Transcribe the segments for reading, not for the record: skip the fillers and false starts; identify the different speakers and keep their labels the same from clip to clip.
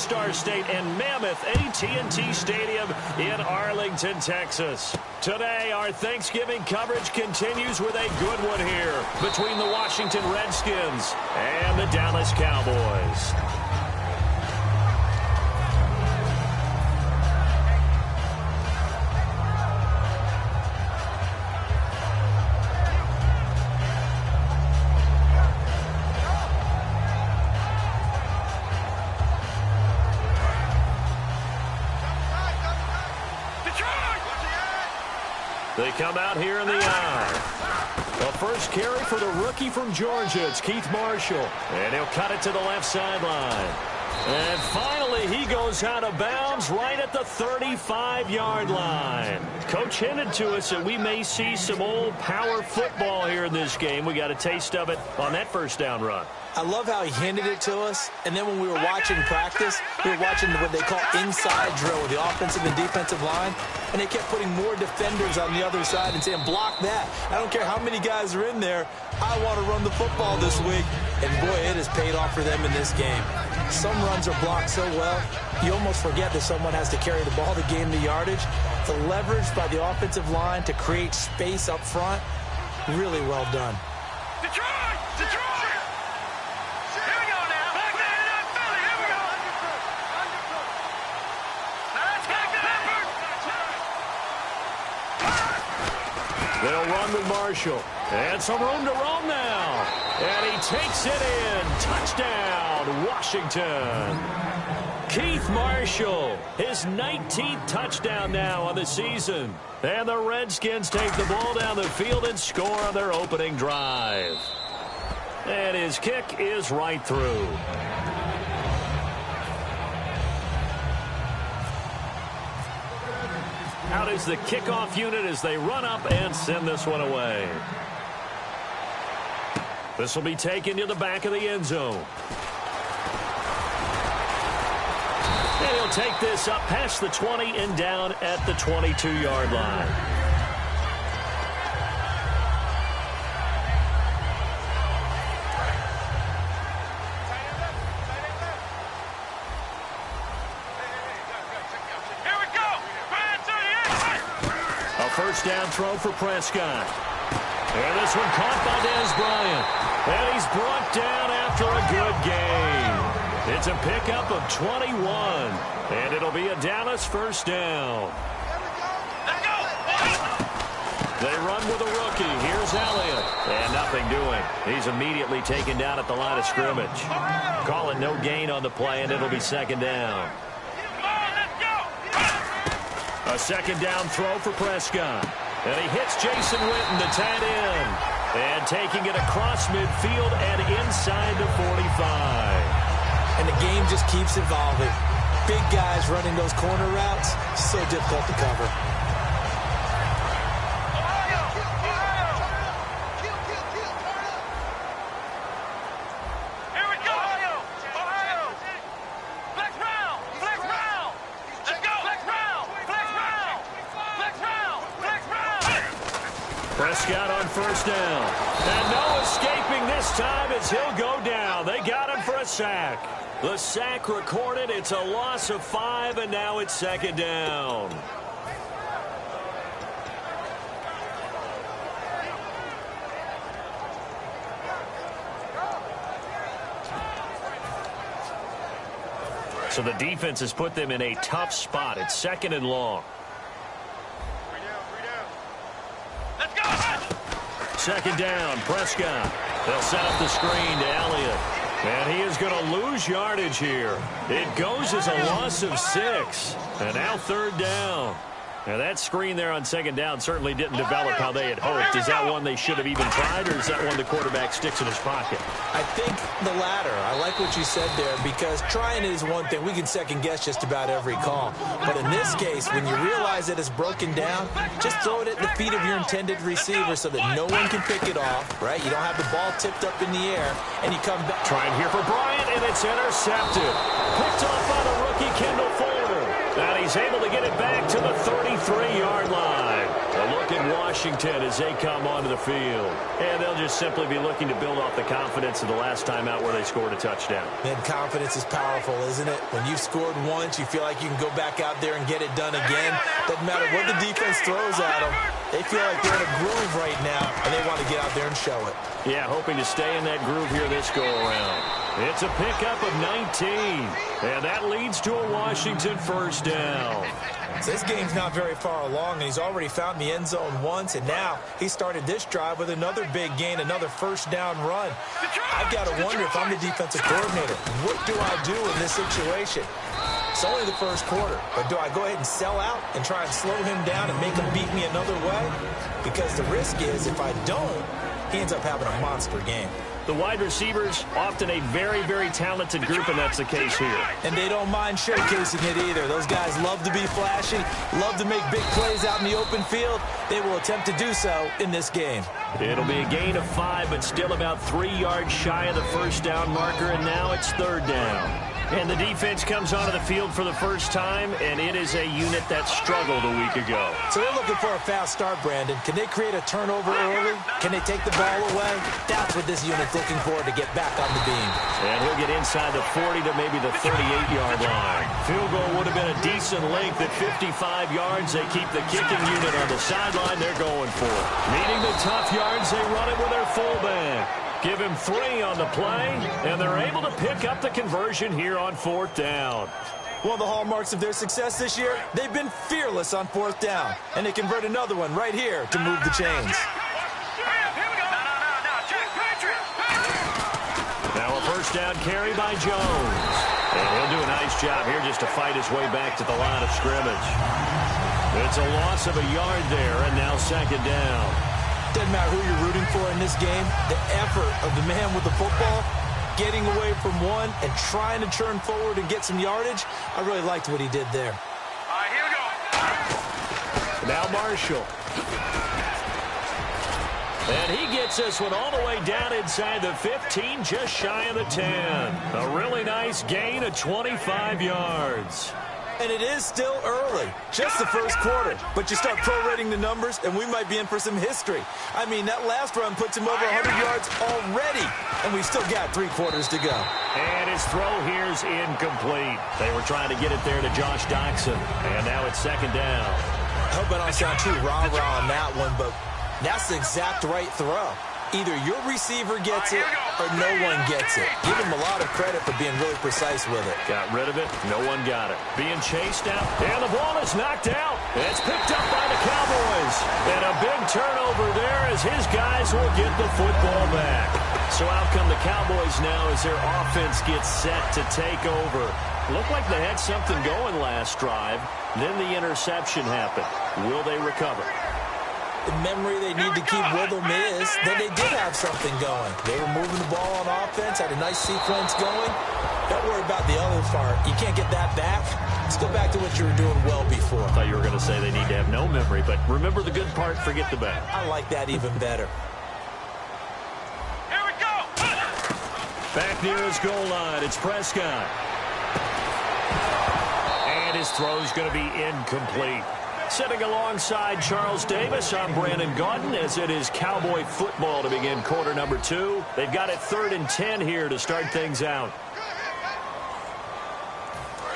Speaker 1: Star State and mammoth AT&T Stadium in Arlington, Texas. Today, our Thanksgiving coverage continues with a good one here between the Washington Redskins and the Dallas Cowboys. They come out here in the eye. The first carry for the rookie from Georgia. It's Keith Marshall. And he'll cut it to the left sideline. And finally, he goes out of bounds right at the 35-yard line. Coach hinted to us that we may see some old power football here in this game. We got a taste of it on that first down run.
Speaker 2: I love how he handed it to us, and then when we were watching practice, we were watching what they call inside drill with the offensive and defensive line, and they kept putting more defenders on the other side and saying, block that. I don't care how many guys are in there. I want to run the football this week. And, boy, it has paid off for them in this game. Some runs are blocked so well, you almost forget that someone has to carry the ball to gain the yardage. The leverage by the offensive line to create space up front, really well done.
Speaker 3: Detroit! Detroit! Here we go now. Back there in Philly. Here we go. Let's back to effort.
Speaker 1: They'll run with Marshall. And some room to roam now. And he takes it in. Touchdown, Washington. Keith Marshall, his 19th touchdown now on the season. And the Redskins take the ball down the field and score on their opening drive. And his kick is right through. Out is the kickoff unit as they run up and send this one away. This will be taken to the back of the end zone. And he'll take this up past the 20 and down at the 22-yard line. First down throw for Prescott. And this one caught by Dez Bryant. And he's brought down after a good game. It's a pickup of 21. And it'll be a Dallas first down. They run with a rookie. Here's Elliott. And nothing doing. He's immediately taken down at the line of scrimmage. Call it no gain on the play, and it'll be second down. A second down throw for Prescott. And he hits Jason Witten, the tight end. And taking it across midfield and inside the 45.
Speaker 2: And the game just keeps evolving. Big guys running those corner routes, so difficult to cover.
Speaker 1: Prescott on first down. And no escaping this time as he'll go down. They got him for a sack. The sack recorded. It's a loss of 5, and now it's second down. So the defense has put them in a tough spot. It's second and long. Second down, Prescott. They'll set up the screen to Elliott. And he is going to lose yardage here. It goes as a loss of 6. And now third down. Now that screen there on second down certainly didn't develop how they had hoped. Is that one they should have even tried, or is that one the quarterback sticks in his pocket?
Speaker 2: I think the latter. I like what you said there, because trying is one thing. We can second guess just about every call. But in this case, when you realize that it's broken down, just throw it at the feet of your intended receiver so that no one can pick it off, right? You don't have the ball tipped up in the air, and you come back.
Speaker 1: Trying here for Bryant, and it's intercepted. Picked off by the rookie Kendall Fuller. And he's able to get it back to the 33-yard line. A look at Washington as they come onto the field. And they'll just simply be looking to build off the confidence of the last time out where they scored a touchdown.
Speaker 2: And confidence is powerful, isn't it? When you've scored once, you feel like you can go back out there and get it done again. Doesn't matter what the defense throws at them. They feel like they're in a groove right now, and they want to get out there and show it.
Speaker 1: Yeah, hoping to stay in that groove here this go-around. It's a pickup of 19, and that leads to a Washington first down.
Speaker 2: So this game's not very far along, and he's already found the end zone once, and now he started this drive with another big gain, another first down run. I've got to wonder if I'm the defensive coordinator. What do I do in this situation? It's only the first quarter, but do I go ahead and sell out and try and slow him down and make him beat me another way? Because the risk is if I don't, he ends up having a monster game.
Speaker 1: The wide receivers, often a very, very talented group, and that's the case here.
Speaker 2: And they don't mind showcasing it either. Those guys love to be flashy, love to make big plays out in the open field. They will attempt to do so in this game.
Speaker 1: It'll be a gain of 5, but still about 3 yards shy of the first down marker, and now it's third down. And the defense comes onto the field for the first time, and it is a unit that struggled a week ago.
Speaker 2: So they're looking for a fast start, Brandon. Can they create a turnover early? Can they take the ball away? That's what this unit's looking for to get back on the beam.
Speaker 1: And he'll get inside the 40 to maybe the 38-yard line. Field goal would have been a decent length at 55 yards. They keep the kicking unit on the sideline. They're going for it. Needing the tough yards, they run it with their fullback. Give him 3 on the play, and they're able to pick up the conversion here on fourth down.
Speaker 2: One of the hallmarks of their success this year, they've been fearless on fourth down, and they convert another one right here to move the chains.
Speaker 1: Now a first down carry by Jones. And he'll do a nice job here just to fight his way back to the line of scrimmage. It's a loss of a yard there, and now second down.
Speaker 2: Doesn't matter who you're rooting for in this game. The effort of the man with the football, getting away from one and trying to turn forward and get some yardage, I really liked what he did there.
Speaker 3: All right, here we go.
Speaker 1: Now Marshall. And he gets this one all the way down inside the 15, just shy of the 10. A really nice gain of 25 yards.
Speaker 2: And it is still early, just the first quarter. But you start prorating the numbers, and we might be in for some history. I mean, that last run puts him over 100 yards already, and we've still got 3 quarters to go.
Speaker 1: And his throw here's incomplete. They were trying to get it there to Josh Doxson, and now it's second down.
Speaker 2: I hope I don't sound too rah-rah on that one, but that's the exact right throw. Either your receiver gets it or no one gets it. Give him a lot of credit for being really precise with it.
Speaker 1: Got rid of it. No one got it. Being chased out. And the ball is knocked out. It's picked up by the Cowboys. And a big turnover there as his guys will get the football back. So out come the Cowboys now as their offense gets set to take over. Looked like they had something going last drive. Then the interception happened. Will they recover?
Speaker 2: The memory they need to keep with them is that they did have something going. They were moving the ball on offense, had a nice sequence going. Don't worry about the other part. You can't get that back. Let's go back to what you were doing well before.
Speaker 1: I thought you were going to say they need to have no memory, but remember the good part, forget the bad.
Speaker 2: I like that even better.
Speaker 3: Here we go.
Speaker 1: Back near his goal line, it's Prescott. And his throw's going to be incomplete. Sitting alongside Charles Davis, I'm Brandon Gaudin as it is Cowboy football to begin quarter number 2. They've got it 3rd and 10 here to start things out.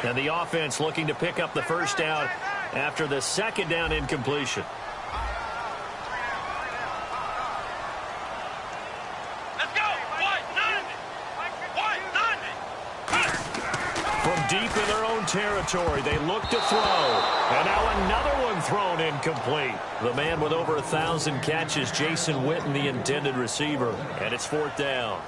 Speaker 1: And the offense looking to pick up the first down after the second down incompletion.
Speaker 3: Let's go.
Speaker 1: From deep in their own territory, they look to throw. And now another one thrown incomplete. The man with over 1,000 catches, Jason Witten, the intended receiver. And it's 4th down.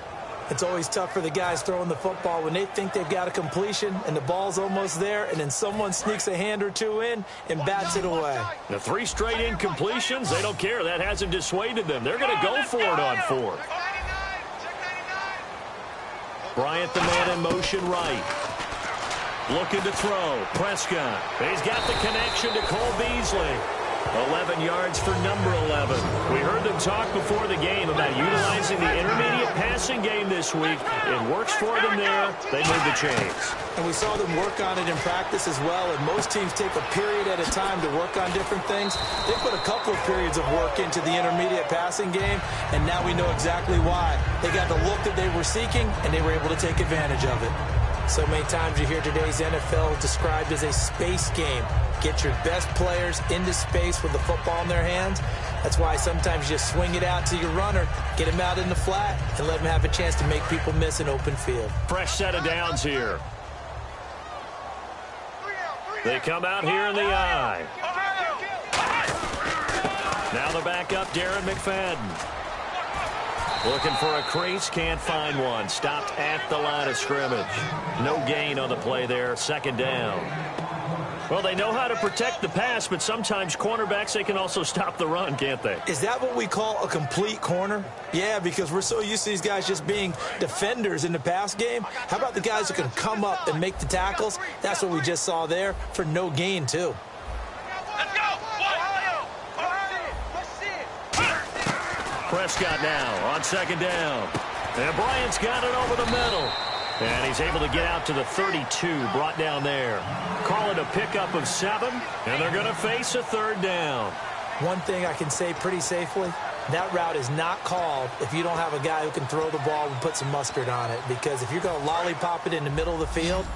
Speaker 2: It's always tough for the guys throwing the football when they think they've got a completion and the ball's almost there, and then someone sneaks a hand or two in and bats it away.
Speaker 1: The 3 straight incompletions, they don't care. That hasn't dissuaded them. They're going to go for it on 4th. Bryant, the man in motion right. Looking to throw. Prescott. He's got the connection to Cole Beasley. 11 yards for number 11. We heard them talk before the game about utilizing the intermediate passing game this week. It works for them there. They move the chains.
Speaker 2: And we saw them work on it in practice as well, and most teams take a period at a time to work on different things. They put a couple of periods of work into the intermediate passing game, and now we know exactly why. They got the look that they were seeking, and they were able to take advantage of it. So many times you hear today's NFL described as a space game. Get your best players into space with the football in their hands. That's why sometimes you just swing it out to your runner, get him out in the flat, and let him have a chance to make people miss an open field.
Speaker 1: Fresh set of downs here. They come out here in the eye. Now the backup, Darren McFadden. Looking for a crease, can't find one. Stopped at the line of scrimmage. No gain on the play there, second down. Well, they know how to protect the pass, but sometimes cornerbacks, they can also stop the run, can't they?
Speaker 2: Is that what we call a complete corner? Yeah, because we're so used to these guys just being defenders in the pass game. How about the guys who can come up and make the tackles? That's what we just saw there for no gain, too.
Speaker 3: Let's go!
Speaker 1: Prescott now on second down. And Bryant's got it over the middle. And he's able to get out to the 32, brought down there. Call it a pickup of 7, and they're going to face a third down.
Speaker 2: One thing I can say pretty safely, that route is not called if you don't have a guy who can throw the ball and put some mustard on it. Because if you're going to lollipop it in the middle of the field,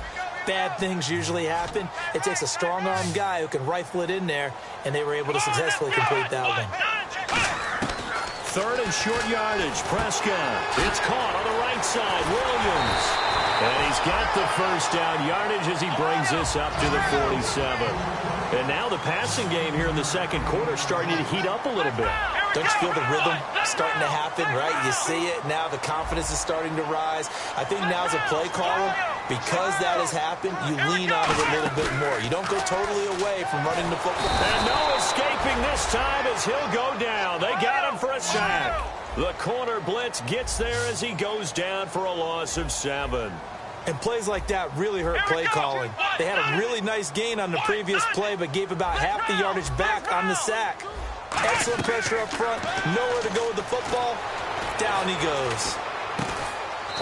Speaker 2: bad things usually happen. It takes a strong-arm guy who can rifle it in there, and they were able to successfully complete that one.
Speaker 1: Third and short yardage. Prescott. It's caught on the right side. Williams. And he's got the first down yardage as he brings this up to the 47. And now the passing game here in the second quarter starting to heat up a little bit.
Speaker 2: Don't you feel the rhythm starting to happen, right? You see it now. The confidence is starting to rise. I think now as a play caller, because that has happened, you lean on it a little bit more. You don't go totally away from running the football.
Speaker 1: And no escaping this time as he'll go down. They got him for a sack. The corner blitz gets there as he goes down for a loss of 7.
Speaker 2: And plays like that really hurt play calling. They had a really nice gain on the previous play, but gave about half the yardage back on the sack. Excellent pressure up front. Nowhere to go with the football. Down he goes.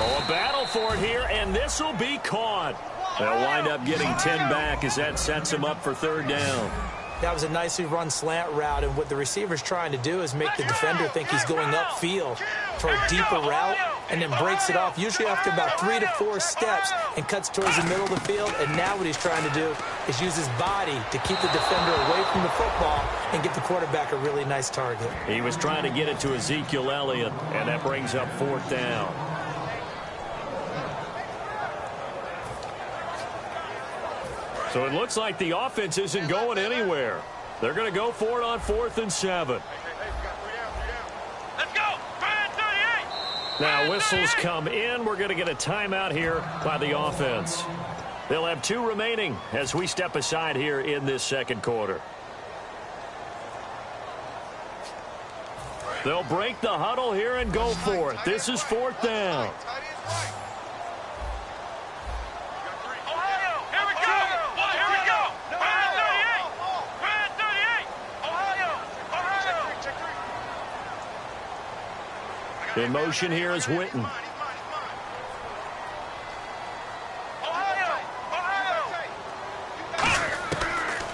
Speaker 1: Oh, a battle for it here, and this will be caught. They'll wind up getting 10 back as that sets him up for third down.
Speaker 2: That was a nicely run slant route, and what the receiver's trying to do is make the defender think he's going upfield for a deeper route, and then breaks it off, usually after about 3 to 4 steps, and cuts towards the middle of the field. And now what he's trying to do is use his body to keep the defender away from the football and get the quarterback a really nice target.
Speaker 1: He was trying to get it to Ezekiel Elliott, and that brings up fourth down. So it looks like the offense isn't going anywhere. They're going to go for it on 4th and 7.
Speaker 3: Let's go! 38!
Speaker 1: Now whistles come in. We're going to get a timeout here by the offense. They'll have 2 remaining as we step aside here in this second quarter. They'll break the huddle here and go for it. This is 4th down. In motion here is Witten.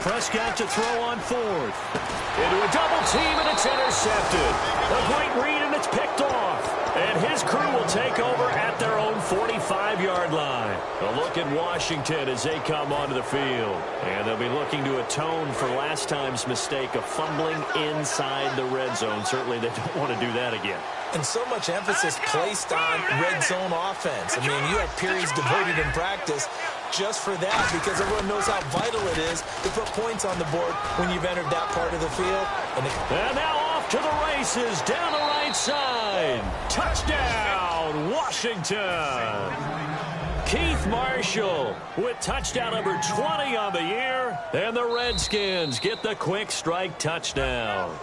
Speaker 1: Prescott to throw on 4th. Into a double team, and it's intercepted. A great read, and it's picked off. And his crew will take over at their own 45-yard line. A look at Washington as they come onto the field. And they'll be looking to atone for last time's mistake of fumbling inside the red zone. Certainly they don't want to do that again.
Speaker 2: And so much emphasis placed on red zone offense. I mean, you have periods devoted in practice just for that, because everyone knows how vital it is to put points on the board when you've entered that part of the field.
Speaker 1: And now off to the races down the right side. Touchdown, Washington. Keith Marshall with touchdown number 20 on the year. And the Redskins get the quick strike touchdown.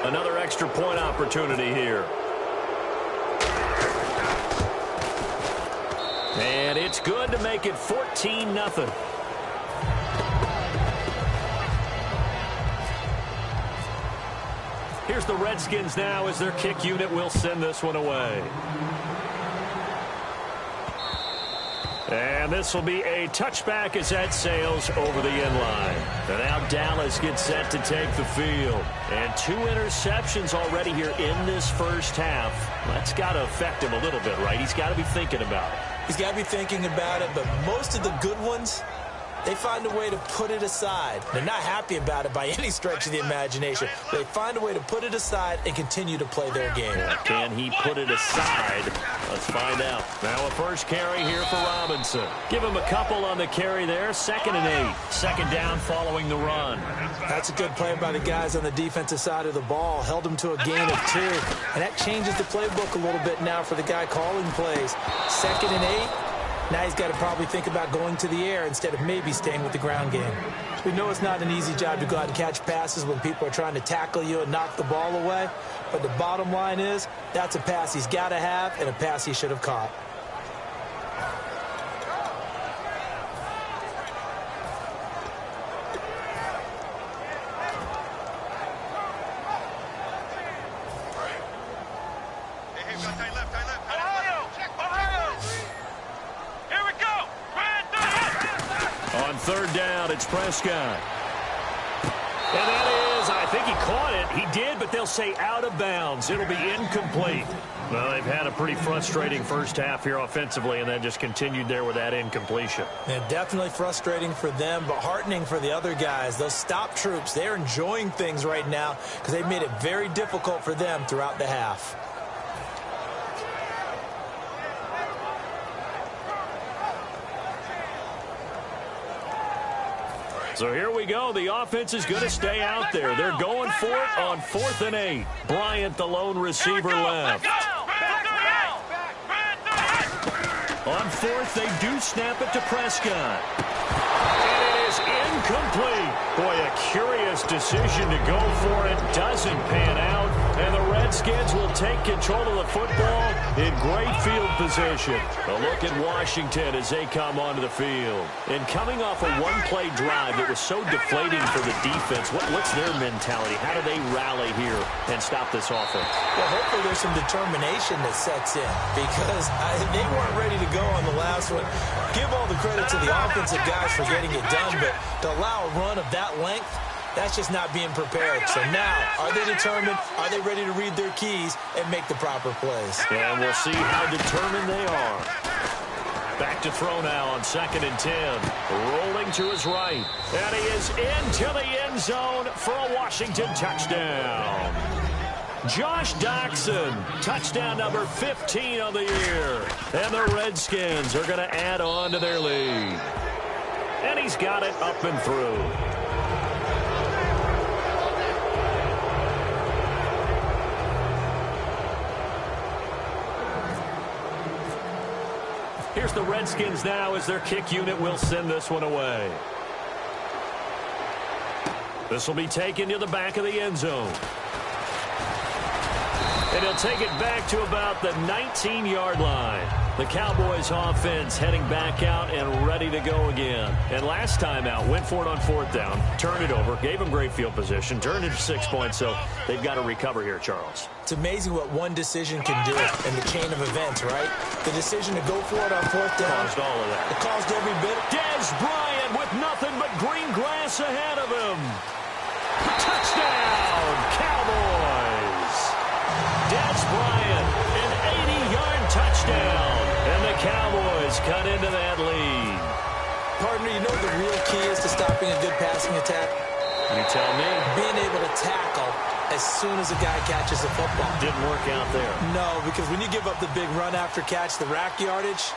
Speaker 1: Another extra point opportunity here. And it's good to make it 14-0. Here's the Redskins now as their kick unit will send this one away. And this will be a touchback as that sails over the end line. And now Dallas gets set to take the field. And 2 interceptions already here in this first half. That's got to affect him a little bit, right? He's got to be thinking about it.
Speaker 2: He's got to be thinking about it, but most of the good ones, they find a way to put it aside. They're not happy about it by any stretch of the imagination. They find a way to put it aside and continue to play their game.
Speaker 1: Can he put it aside? Let's find out. Now a first carry here for Robinson. Give him a couple on the carry there. 2nd and 8. Second down following the run.
Speaker 2: That's a good play by the guys on the defensive side of the ball. Held him to a gain of 2. And that changes the playbook a little bit now for the guy calling plays. 2nd and 8. Now he's got to probably think about going to the air instead of maybe staying with the ground game. We know it's not an easy job to go out and catch passes when people are trying to tackle you and knock the ball away. But the bottom line is, that's a pass he's got to have and a pass he should have caught.
Speaker 1: Third down, it's Prescott. And that is, I think he caught it. He did, but they'll say out of bounds. It'll be incomplete. Well, they've had a pretty frustrating first half here offensively, and then just continued there with that incompletion.
Speaker 2: Yeah, definitely frustrating for them, but heartening for the other guys. Those stop troops, they're enjoying things right now because they've made it very difficult for them throughout the half.
Speaker 1: So here we go. The offense is going to stay out there. They're going for it on 4th and 8. Bryant, the lone receiver, left. On 4th, they do snap it to Prescott. And it is incomplete. Boy, a curious decision to go for it. Doesn't pan out. And the Redskins will take control of the football in great field position. A look at Washington as they come onto the field. And coming off a one-play drive that was so deflating for the defense, what's their mentality? How do they rally here and stop this offense?
Speaker 2: Well, hopefully there's some determination that sets in because they weren't ready to go on the last one. Give all the credit to the offensive guys for getting it done, but to allow a run of that length, that's just not being prepared. So now, are they determined? Are they ready to read their keys and make the proper plays?
Speaker 1: And we'll see how determined they are. Back to throw now on 2nd and 10. Rolling to his right. And he is into the end zone for a Washington touchdown. Josh Doxson, touchdown number 15 of the year. And the Redskins are going to add on to their lead. And he's got it up and through. Here's the Redskins now as their kick unit will send this one away. This will be taken to the back of the end zone. And he'll take it back to about the 19-yard line. The Cowboys offense heading back out and ready to go again. And last time out, went for it on 4th down, turned it over, gave them great field position, turned it to 6 points, so they've got to recover here, Charles.
Speaker 2: It's amazing what one decision can do in the chain of events, right? The decision to go for it on 4th down.
Speaker 1: Caused all of that.
Speaker 2: It caused every bit.
Speaker 1: Dez Bryant with nothing but green grass ahead of him. Touchdown, Cowboys. Dez Bryant, an 80-yard touchdown. And the Cowboys cut into that lead.
Speaker 2: Partner, you know what the real key is to stopping a good passing attack?
Speaker 1: You tell me.
Speaker 2: Being able to tackle as soon as a guy catches the football.
Speaker 1: Didn't work out there.
Speaker 2: No, because when you give up the big run after catch, the rack yardage,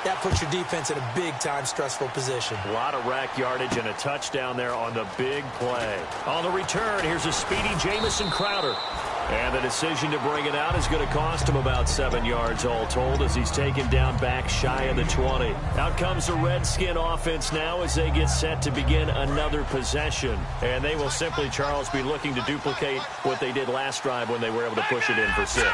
Speaker 2: that puts your defense in a big-time stressful position.
Speaker 1: A lot of rack yardage and a touchdown there on the big play. On the return, here's a speedy Jamison Crowder. And the decision to bring it out is going to cost him about 7 yards all told as he's taken down back shy of the 20. Out comes the Redskin offense now as they get set to begin another possession. And they will simply, Charles, be looking to duplicate what they did last drive when they were able to push it in for 6.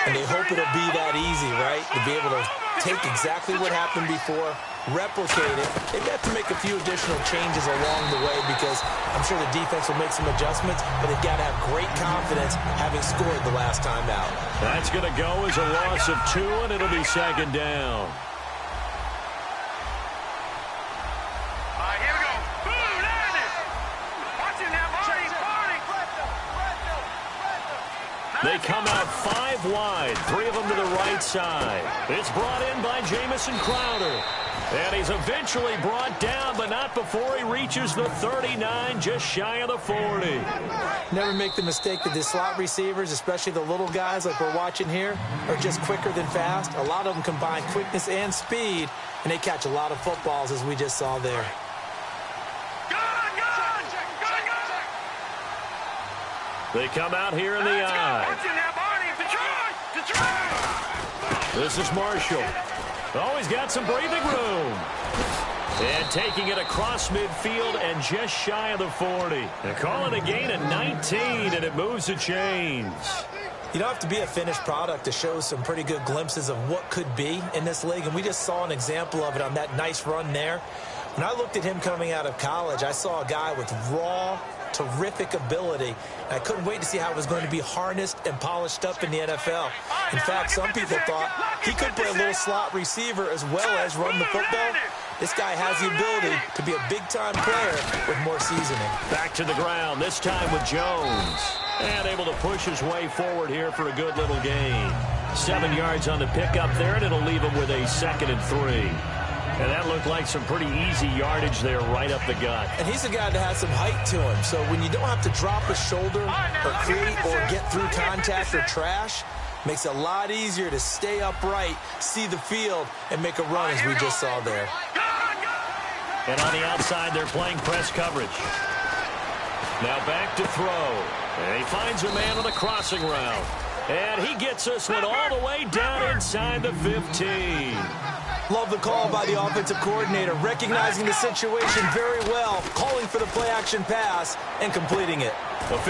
Speaker 2: And they hope it'll be that easy, right? To be able to take exactly what happened before replicate it, they have to make a few additional changes along the way because I'm sure the defense will make some adjustments, but they've got to have great confidence having scored the last time out.
Speaker 1: That's going to go as a loss of 2, and it'll be second down. They come out 5 wide, 3 of them to the right side. It's brought in by Jamison Crowder. And he's eventually brought down, but not before he reaches the 39, just shy of the 40.
Speaker 2: Never make the mistake that the slot receivers, especially the little guys like we're watching here, are just quicker than fast. A lot of them combine quickness and speed, and they catch a lot of footballs, as we just saw there.
Speaker 1: They come out here in the eye. This is Marshall. Oh, he's got some breathing room. And taking it across midfield and just shy of the 40. They call it a gain of 19, and it moves the chains.
Speaker 2: You don't have to be a finished product to show some pretty good glimpses of what could be in this league, and we just saw an example of it on that nice run there. When I looked at him coming out of college, I saw a guy with raw, terrific ability. I couldn't wait to see how it was going to be harnessed and polished up in the NFL. In fact, some people thought he could play a little slot receiver as well as run the football. This guy has the ability to be a big-time player with more seasoning.
Speaker 1: Back to the ground, this time with Jones. And able to push his way forward here for a good little gain. 7 yards on the pickup there, and it'll leave him with a 2nd and 3. And that looked like some pretty easy yardage there right up the gut.
Speaker 2: And he's a guy that has some height to him. So when you don't have to drop a shoulder or create or get through contact or trash, makes it a lot easier to stay upright, see the field, and make a run as we just saw there.
Speaker 1: And on the outside, they're playing press coverage. Now back to throw. And he finds a man on the crossing route. And he gets this one all the way down inside the 15.
Speaker 2: Love the call by the offensive coordinator, recognizing the situation very well, calling for the play-action pass, and completing it.
Speaker 1: A 50-50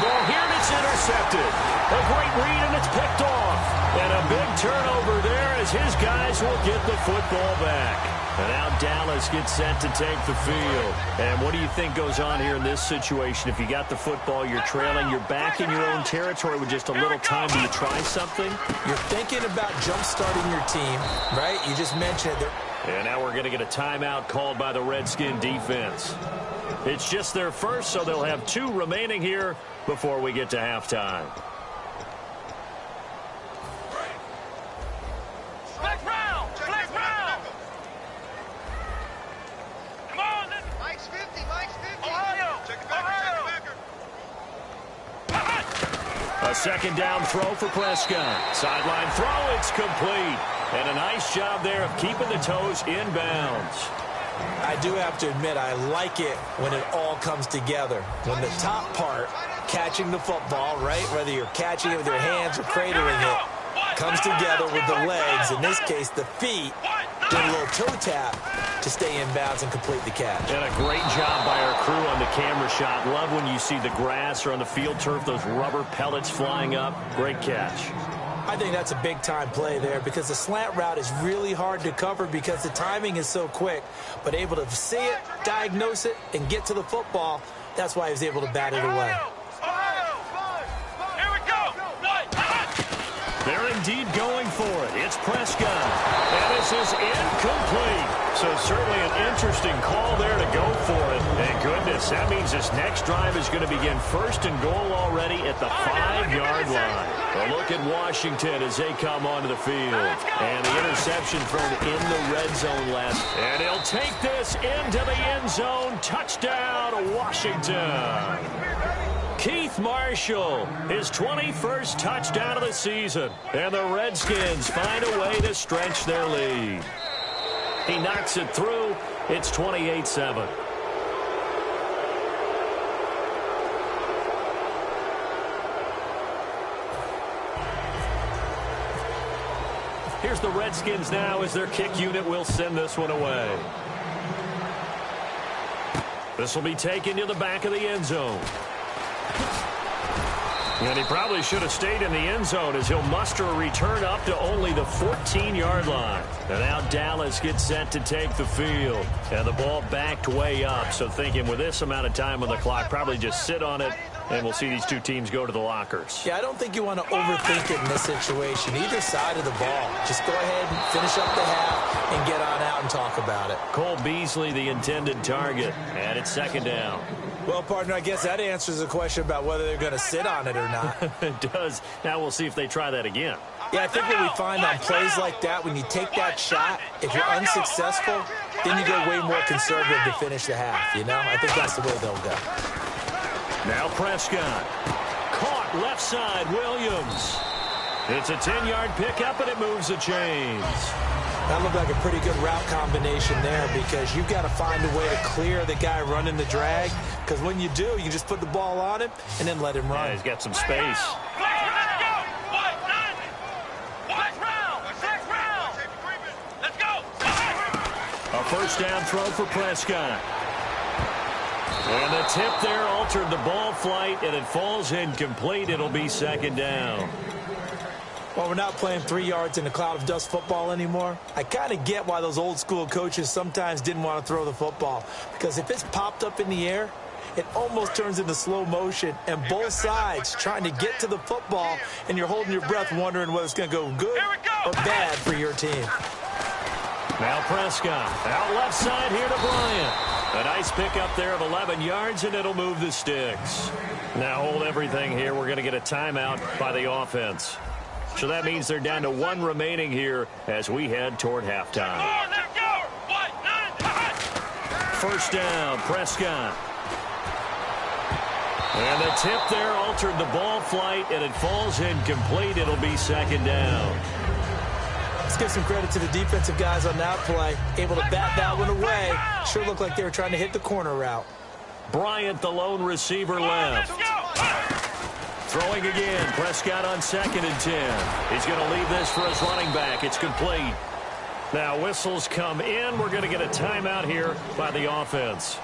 Speaker 1: ball here, and it's intercepted. A great read, and it's picked off. And a big turnover there as his guys will get the football back. And now Dallas gets set to take the field. And what do you think goes on here in this situation? If you got the football, you're trailing, you're back in your own territory with just a little time. Do you try something?
Speaker 2: You're thinking about jump-starting your team, right? You just mentioned it.
Speaker 1: And now we're going to get a timeout called by the Redskin defense. It's just their first, so they'll have 2 remaining here before we get to halftime. A 2nd down throw for Prescott. Sideline throw, it's complete. And a nice job there of keeping the toes inbounds.
Speaker 2: I do have to admit, I like it when it all comes together. When the top part, catching the football, right, whether you're catching it with your hands or cradling it, comes together with the legs, in this case the feet, do a little toe tap to stay in bounds and complete the catch.
Speaker 1: And a great job by our crew on the camera shot. Love when you see the grass or on the field turf, those rubber pellets flying up. Great catch.
Speaker 2: I think that's a big-time play there because the slant route is really hard to cover because the timing is so quick. But able to see it, diagnose it, and get to the football, that's why he was able to bat it away.
Speaker 1: They're indeed going for it. It's Prescott. And this is incomplete. So certainly an interesting call there to go for it. And goodness, that means this next drive is going to begin 1st and goal already at the 5-yard line. A look at Washington as they come onto the field. And the interception thrown in the red zone last. And he'll take this into the end zone. Touchdown, Washington. Keith Marshall, his 21st touchdown of the season. And the Redskins find a way to stretch their lead. He knocks it through. It's 28-7. Here's the Redskins now as their kick unit will send this one away. This will be taken to the back of the end zone. And he probably should have stayed in the end zone as he'll muster a return up to only the 14-yard line. And now Dallas gets set to take the field. And the ball backed way up. So thinking with this amount of time on the clock, probably just sit on it, and we'll see these two teams go to the lockers.
Speaker 2: Yeah, I don't think you want to overthink it in this situation. Either side of the ball. Just go ahead and finish up the half and get on out and talk about it.
Speaker 1: Cole Beasley, the intended target. And it's second down.
Speaker 2: Well, partner, I guess that answers the question about whether they're going to sit on it or not.
Speaker 1: It does. Now we'll see if they try that again.
Speaker 2: Yeah, I think what we find on plays like that, when you take that shot, if you're unsuccessful, then you go way more conservative to finish the half, you know? I think that's the way they'll go.
Speaker 1: Now Prescott. Caught left side, Williams. It's a 10-yard pickup, and it moves the chains.
Speaker 2: That looked like a pretty good route combination there because you've got to find a way to clear the guy running the drag, because when you do, you just put the ball on him and then let him run.
Speaker 1: Yeah, he's got some space. A first down throw for Prescott. And the tip there altered the ball flight, and it falls incomplete. It'll be second down.
Speaker 2: Well, we're not playing 3 yards in a cloud of dust football anymore. I kind of get why those old school coaches sometimes didn't want to throw the football, because if it's popped up in the air, it almost turns into slow motion, and both sides trying to get to the football, and you're holding your breath wondering whether it's going to go good or bad for your team.
Speaker 1: Now Prescott out left side here to Bryant. A nice pickup there of 11 yards, and it'll move the sticks. Now hold everything here. We're going to get a timeout by the offense. So that means they're down to 1 remaining here as we head toward halftime. First down, Prescott. And the tip there altered the ball flight, and it falls incomplete. It'll be second down.
Speaker 2: Let's give some credit to the defensive guys on that play. Able to bat that one away. Sure looked like they were trying to hit the corner route.
Speaker 1: Bryant, the lone receiver, left. Throwing again. Prescott on 2nd and 10. He's going to leave this for his running back. It's complete. Now whistles come in. We're going to get a timeout here by the offense.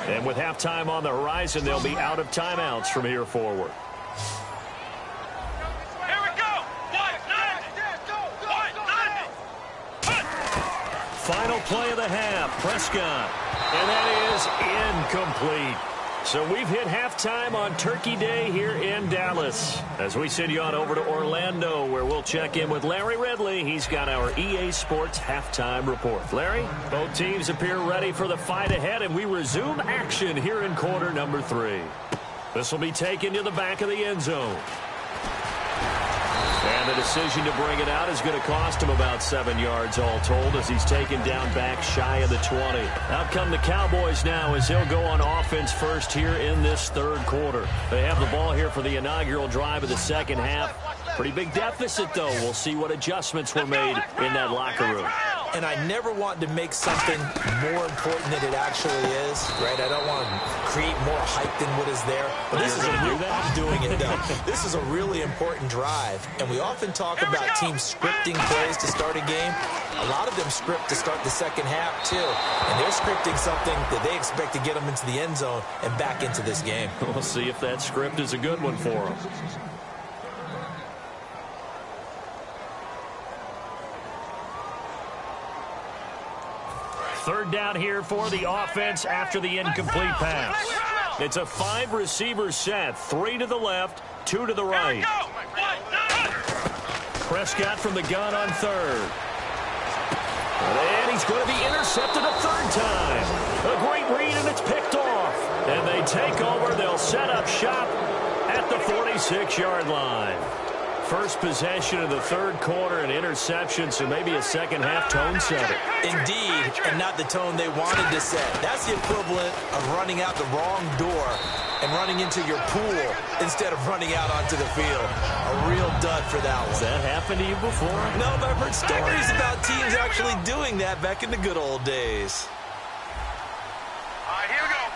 Speaker 1: And with halftime on the horizon, they'll be out of timeouts from here forward. Final play of the half, Prescott. And that is incomplete. So we've hit halftime on Turkey Day here in Dallas. As we send you on over to Orlando, where we'll check in with Larry Ridley. He's got our EA Sports halftime report. Larry, both teams appear ready for the fight ahead, and we resume action here in quarter number 3. This will be taken to the back of the end zone. And the decision to bring it out is going to cost him about 7 yards all told, as he's taken down back shy of the 20. Out come the Cowboys now as he'll go on offense first here in this third quarter. They have the ball here for the inaugural drive of the second half. Pretty big deficit, though. We'll see what adjustments were made in that locker room.
Speaker 2: And I never want to make something more important than it actually is, right? I don't want to create more hype than what is there. But this is I'm doing it, though. This is a really important drive. And we often talk about teams scripting plays to start a game. A lot of them script to start the second half, too. And they're scripting something that they expect to get them into the end zone and back into this game.
Speaker 1: We'll see if that script is a good one for them. Third down here for the offense after the incomplete pass. It's a 5-receiver set. 3 to the left, 2 to the right. Prescott from the gun on 3rd. And he's going to be intercepted a 3rd time. A great read, and it's picked off. And they take over. They'll set up shop at the 46-yard line. First possession of the third quarter, an interception, so maybe a second-half tone setter.
Speaker 2: Indeed, and not the tone they wanted to set. That's the equivalent of running out the wrong door and running into your pool instead of running out onto the field. A real dud for that one.
Speaker 1: Has that happened to you before?
Speaker 2: No, but I've heard stories about teams actually doing that back in the good old days.
Speaker 3: Here we go.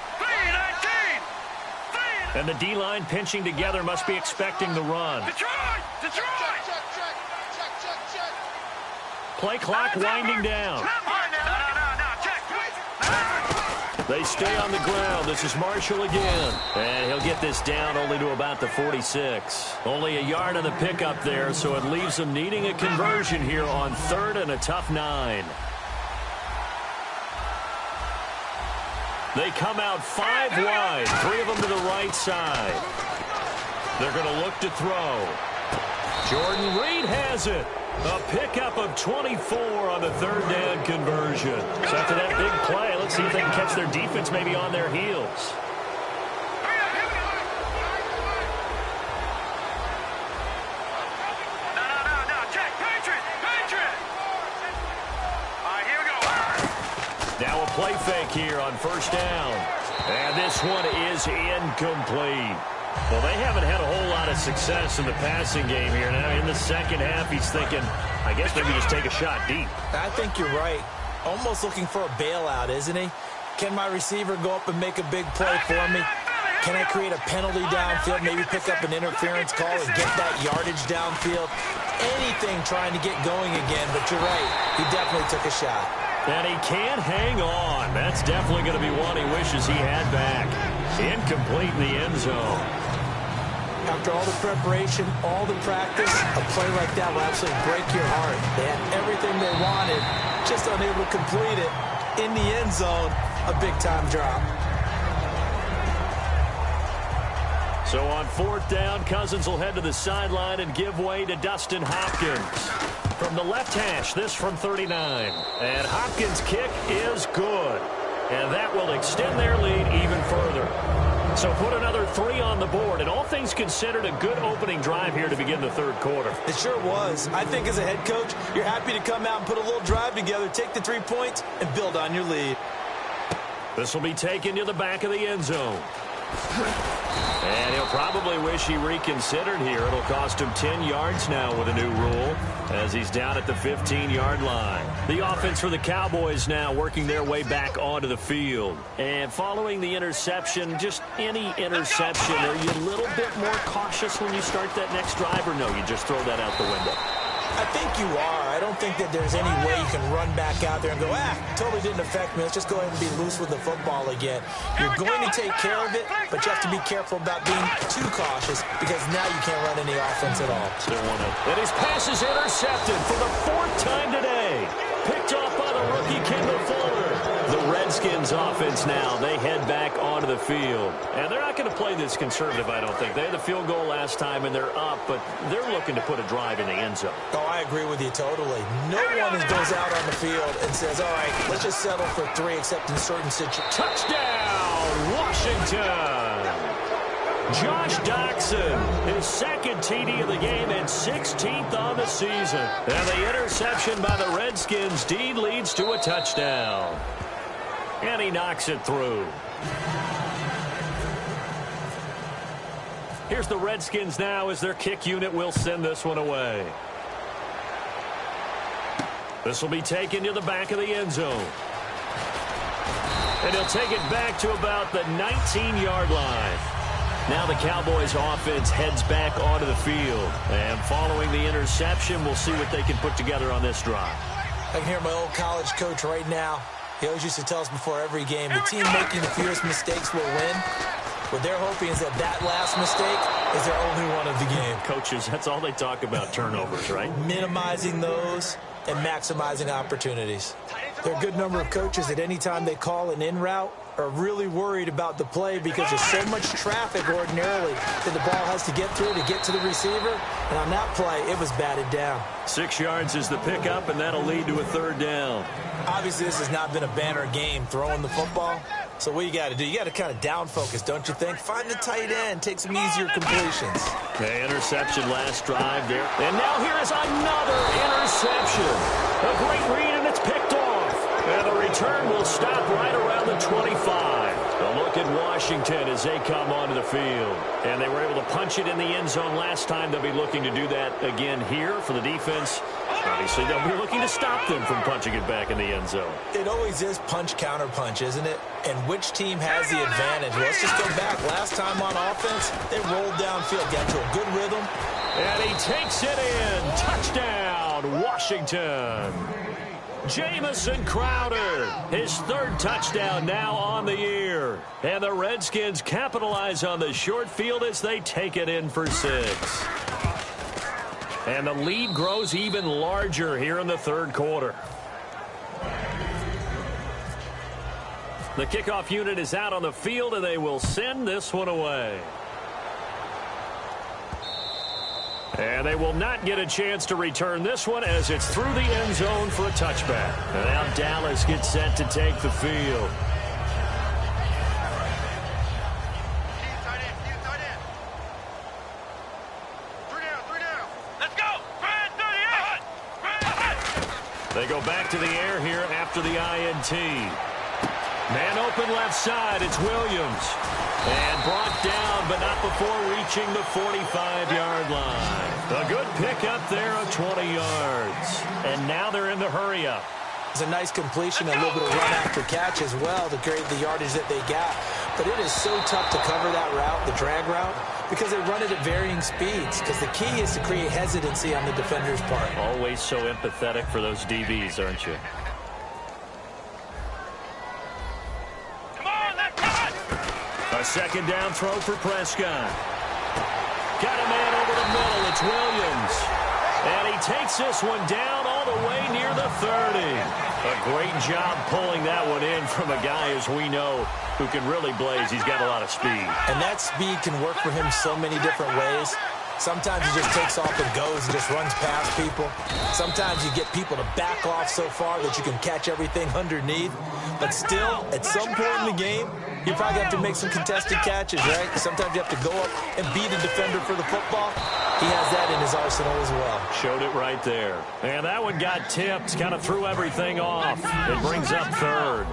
Speaker 3: 3-19.
Speaker 1: And the D-line pinching together must be expecting the run.
Speaker 3: Detroit! Detroit!
Speaker 1: Play clock winding down. They stay on the ground. This is Marshall again. And he'll get this down only to about the 46. Only a yard on the pickup there, so it leaves them needing a conversion here on 3rd and a tough 9. They come out 5 wide, 3 of them to the right side. They're going to look to throw. Jordan Reed has it. A pickup of 24 on the 3rd down conversion. So after that big play, let's see if they can catch their defense maybe on their heels.
Speaker 3: No. Check. Patriot. All right, here we go.
Speaker 1: Now a play fake here on 1st down. And this one is incomplete. Well, they haven't had a whole lot of success in the passing game here. Now, in the second half, he's thinking, I guess maybe just take a shot deep.
Speaker 2: I think you're right. Almost looking for a bailout, isn't he? Can my receiver go up and make a big play for me? Can I create a penalty downfield, maybe pick up an interference call and get that yardage downfield? Anything trying to get going again, but you're right. He definitely took a shot.
Speaker 1: And he can't hang on. That's definitely going to be one he wishes he had back. Incomplete in the end zone.
Speaker 2: After all the preparation, all the practice, a play like that will absolutely break your heart. They had everything they wanted, just unable to complete it. In the end zone, a big-time drop.
Speaker 1: So on 4th down, Cousins will head to the sideline and give way to Dustin Hopkins. From the left hash, this from 39. And Hopkins' kick is good. And that will extend their lead even further. So put another 3 on the board, and all things considered, a good opening drive here to begin the 3rd quarter.
Speaker 2: It sure was. I think as a head coach, you're happy to come out and put a little drive together, take the 3 points, and build on your lead.
Speaker 1: This will be taken to the back of the end zone. And he'll probably wish he reconsidered here. It'll cost him 10 yards now with a new rule as he's down at the 15-yard line. The offense for the Cowboys now working their way back onto the field. And following the interception, just any interception, are you a little bit more cautious when you start that next drive, or no, you just throw that out the window?
Speaker 2: I think you are. I don't think that there's any way you can run back out there and go, totally didn't affect me. Let's just go ahead and be loose with the football again. You're going to take care of it, but you have to be careful about being too cautious because now you can't run any offense at all.
Speaker 1: Still want it. And his pass is intercepted for the 4th time today. Picked off by the rookie Kendall Fuller. The Redskins offense now, they head back onto the field. And they're not going to play this conservative, I don't think. They had the field goal last time, and they're up, but they're looking to put a drive in the end zone.
Speaker 2: Oh, I agree with you totally. No one goes out on the field and says, all right, let's just settle for 3, except in certain situations.
Speaker 1: Touchdown, Washington! Josh Doxson, his 2nd TD of the game and 16th on the season. And the interception by the Redskins deed leads to a touchdown. And he knocks it through. Here's the Redskins now as their kick unit will send this one away. This will be taken to the back of the end zone. And he'll take it back to about the 19-yard line. Now the Cowboys offense heads back onto the field. And following the interception, we'll see what they can put together on this drive.
Speaker 2: I can hear my old college coach right now. He always used to tell us before every game, the team making the fewest mistakes will win. What they're hoping is that that last mistake is their only one of the game.
Speaker 1: Coaches, that's all they talk about, turnovers, right?
Speaker 2: Minimizing those and maximizing opportunities. There are a good number of coaches at any time they call an in route are really worried about the play because there's so much traffic ordinarily that the ball has to get through to get to the receiver. And on that play, it was batted down.
Speaker 1: 6 yards is the pickup, and that'll lead to a 3rd down.
Speaker 2: Obviously, this has not been a banner game throwing the football. So what you got to do, you got to kind of down focus, don't you think? Find the tight end, take some easier completions.
Speaker 1: Okay, interception last drive there. And now here is another interception. A great read, and it's picked off. And the return will stop right around the 25. A look at Washington as they come onto the field. And they were able to punch it in the end zone last time. They'll be looking to do that again here for the defense. Obviously, they'll be looking to stop them from punching it back in the end zone.
Speaker 2: It always is punch, counter punch, isn't it? And which team has the advantage? Let's just go back. Last time on offense, they rolled downfield, got to a good rhythm.
Speaker 1: And he takes it in. Touchdown, Washington. Jamison Crowder, his third touchdown now on the year. And the Redskins capitalize on the short field as they take it in for 6. And the lead grows even larger here in the third quarter. The kickoff unit is out on the field, and they will send this one away. And they will not get a chance to return this one as it's through the end zone for a touchback. And now Dallas gets set to take the field.
Speaker 3: Let's go.
Speaker 1: They go back to the air here after the INT. Man open left side, it's Williams. And brought down, but not before reaching the 45-yard line. A good pickup there of 20 yards. And now they're in the hurry-up.
Speaker 2: It's a nice completion, a little bit of run after catch as well to create the yardage that they got. But it is so tough to cover that route, the drag route, because they run it at varying speeds. Because the key is to create hesitancy on the defender's part.
Speaker 1: Always so empathetic for those DBs, aren't you? A second down throw for Prescott. Got a man over the middle. It's Williams. And he takes this one down all the way near the 30. A great job pulling that one in from a guy, as we know, who can really blaze. He's got a lot of speed.
Speaker 2: And that speed can work for him so many different ways. Sometimes he just takes off and goes and just runs past people. Sometimes you get people to back off so far that you can catch everything underneath. But still, at some point in the game, you probably have to make some contested catches, right? Sometimes you have to go up and beat a defender for the football. He has that in his arsenal as well.
Speaker 1: Showed it right there. And that one got tipped, kind of threw everything off. It brings up third.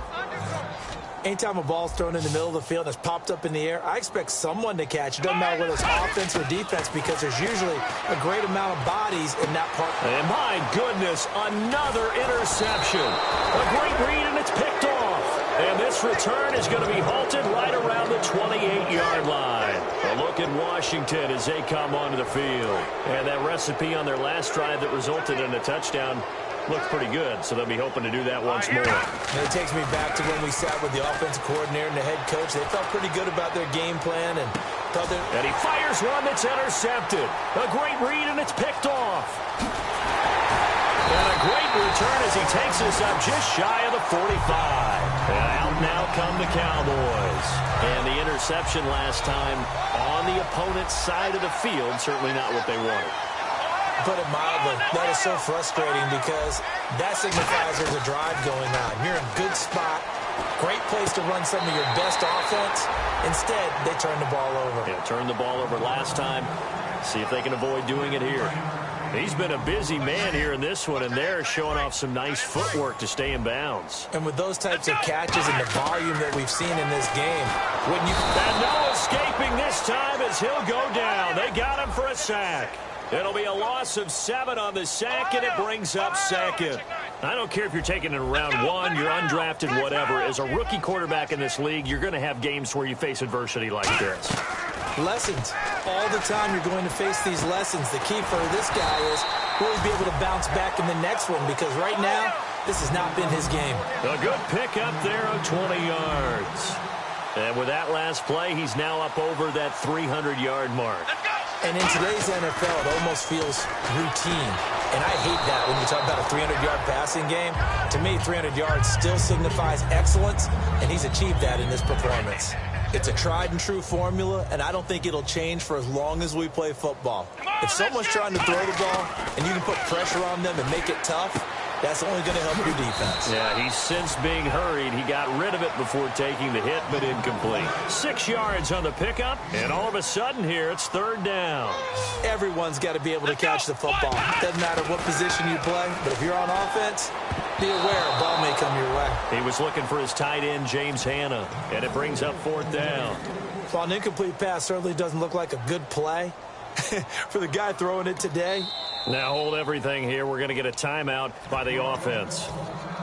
Speaker 2: Anytime a ball's thrown in the middle of the field and it's popped up in the air, I expect someone to catch. It doesn't matter whether it's offense or defense because there's usually a great amount of bodies in that part.
Speaker 1: And my goodness, another interception. A great read, and it's picked off. And this return is going to be halted right around the 28-yard line. A look at Washington as they come onto the field. And that recipe on their last drive that resulted in a touchdown looked pretty good, so they'll be hoping to do that once more.
Speaker 2: And it takes me back to when we sat with the offensive coordinator and the head coach. They felt pretty good about their game plan. And
Speaker 1: he fires one that's intercepted. A great read, and it's picked off. And a great return as he takes this up just shy of the 45. And out now come the Cowboys. And the interception last time on the opponent's side of the field, certainly not what they wanted.
Speaker 2: Put it mildly, that is so frustrating because that signifies there's a drive going on. You're in a good spot, great place to run some of your best offense. Instead, they turn the ball over.
Speaker 1: Yeah, turned the ball over last time. See if they can avoid doing it here. He's been a busy man here in this one, and they're showing off some nice footwork to stay in bounds.
Speaker 2: And with those types of catches and the volume that we've seen in this game,
Speaker 1: wouldn't you? And no escaping this time as he'll go down. They got him for a sack. It'll be a loss of 7 on the sack, and it brings up second. I don't care if you're taking it in round 1, you're undrafted, whatever. As a rookie quarterback in this league, you're going to have games where you face adversity like this.
Speaker 2: Lessons. All the time you're going to face these lessons. The key for this guy is will he be able to bounce back in the next one? Because right now, this has not been his game.
Speaker 1: A good pickup there of 20 yards. And with that last play, he's now up over that 300-yard mark.
Speaker 2: And in today's NFL, it almost feels routine. And I hate that when you talk about a 300-yard passing game. To me, 300 yards still signifies excellence, and he's achieved that in this performance. It's a tried-and-true formula, and I don't think it'll change for as long as we play football. If someone's trying to throw the ball, and you can put pressure on them and make it tough, that's only going to help your defense.
Speaker 1: Yeah, he's since being hurried. He got rid of it before taking the hit, but incomplete. 6 yards on the pickup, and all of a sudden here, it's third down.
Speaker 2: Everyone's got to be able to catch the football. Doesn't matter what position you play, but if you're on offense, be aware a ball may come your way.
Speaker 1: He was looking for his tight end, James Hanna, and it brings up fourth down.
Speaker 2: While an incomplete pass certainly doesn't look like a good play, for the guy throwing it today.
Speaker 1: Now hold everything here. We're going to get a timeout by the offense.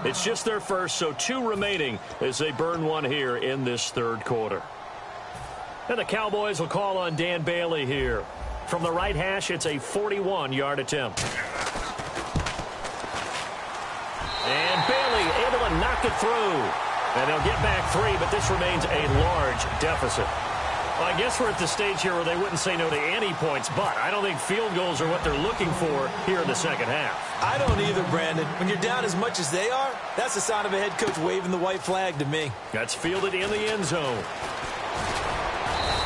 Speaker 1: It's just their first, so 2 remaining as they burn one here in this third quarter. And the Cowboys will call on Dan Bailey here. From the right hash, it's a 41-yard attempt. And work it through. And they'll get back 3, but this remains a large deficit. Well, I guess we're at the stage here where they wouldn't say no to any points, but I don't think field goals are what they're looking for here in the second half. I don't either, Brandon. When you're down as much as they are, that's the sign of a head coach waving the white flag to me. That's fielded in the end zone.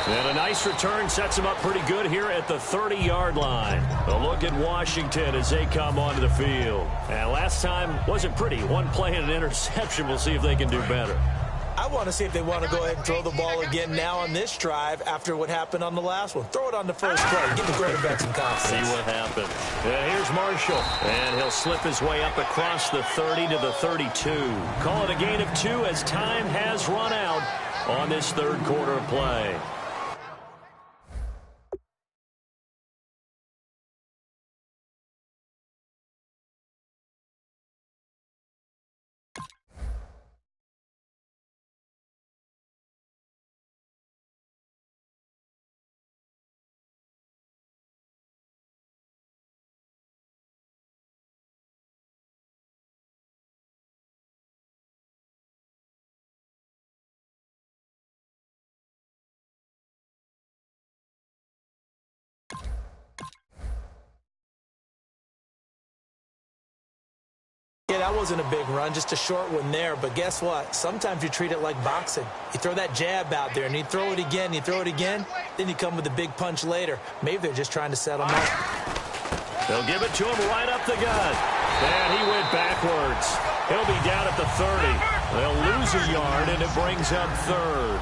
Speaker 1: And a nice return sets them up pretty good here at the 30-yard line. A look at Washington as they come onto the field. And last time wasn't pretty. One play and an interception. We'll see if they can do better. I want to see if they want to go ahead and throw the ball again now on this drive after what happened on the last one. Throw it on the first play. Give the quarterback some confidence. See what happens. And here's Marshall. And he'll slip his way up across the 30 to the 32. Call it a gain of 2 as time has run out on this third quarter of play. Yeah, that wasn't a big run, just a short one there. But guess what? Sometimes you treat it like boxing. You throw that jab out there, and you throw it again, then you come with a big punch later. Maybe they're just trying to set him up. They'll give it to him right up the gut. And he went backwards. He'll be down at the 30. They'll lose a yard, and it brings up third.